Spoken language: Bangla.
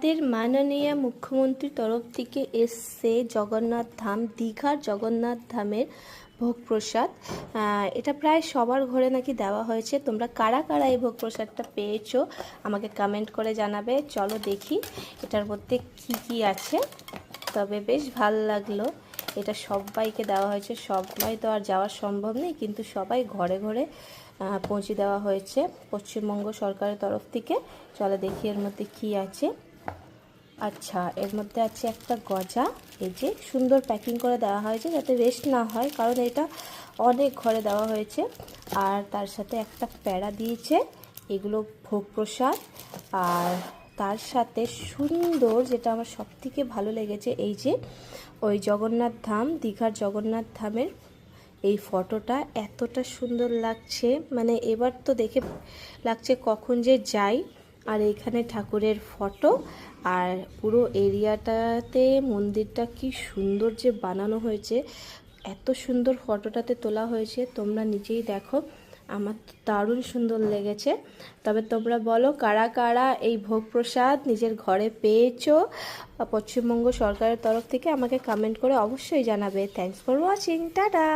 আমাদের মাননীয় মুখ্যমন্ত্রীর তরফ থেকে এসছে জগন্নাথ ধাম, দীঘার জগন্নাথ ধামের ভোগ প্রসাদ। এটা প্রায় সবার ঘরে নাকি দেওয়া হয়েছে। তোমরা কারা কারা এই ভোগ প্রসাদটা পেয়েছো আমাকে কমেন্ট করে জানাবে। চলো দেখি এটার মধ্যে কি কি আছে। তবে বেশ ভালো লাগলো, এটা সবাইকে দেওয়া হয়েছে। সবাই তো আর যাওয়া সম্ভব নেই, কিন্তু সবাই ঘরে ঘরে পৌঁছে দেওয়া হয়েছে পশ্চিমবঙ্গ সরকারের তরফ থেকে। চলো দেখি এর মধ্যে কি আছে। আচ্ছা, এর মধ্যে আছে একটা গজা, এই যে সুন্দর প্যাকিং করে দেওয়া হয়েছে যাতে ওয়েস্ট না হয়, কারণ এটা অনেক ঘরে দেওয়া হয়েছে। আর তার সাথে একটা প্যাড়া দিয়েছে, এগুলো ভোগ প্রসাদ। আর তার সাথে সুন্দর, যেটা আমার সবথেকে ভালো লেগেছে, এই যে ওই জগন্নাথ ধাম, দীঘার জগন্নাথ ধামের এই ফটোটা এতটা সুন্দর লাগছে, মানে এবার তো দেখে লাগছে কখন যে যাই। আর এখানে ঠাকুরের ফটো, আর পুরো এরিয়াটাতে মন্দিরটা কি সুন্দর যে বানানো হয়েছে, এত সুন্দর ফটোটাতে তোলা হয়েছে, তোমরা নিজেই দেখো। আমার দারুণ সুন্দর লেগেছে। তবে তোমরা বলো কারা কারা এই ভোগ প্রসাদ নিজের ঘরে পেয়েছো পশ্চিমবঙ্গ সরকারের তরফ থেকে, আমাকে কমেন্ট করে অবশ্যই জানাবে। Thanks for watching, tata.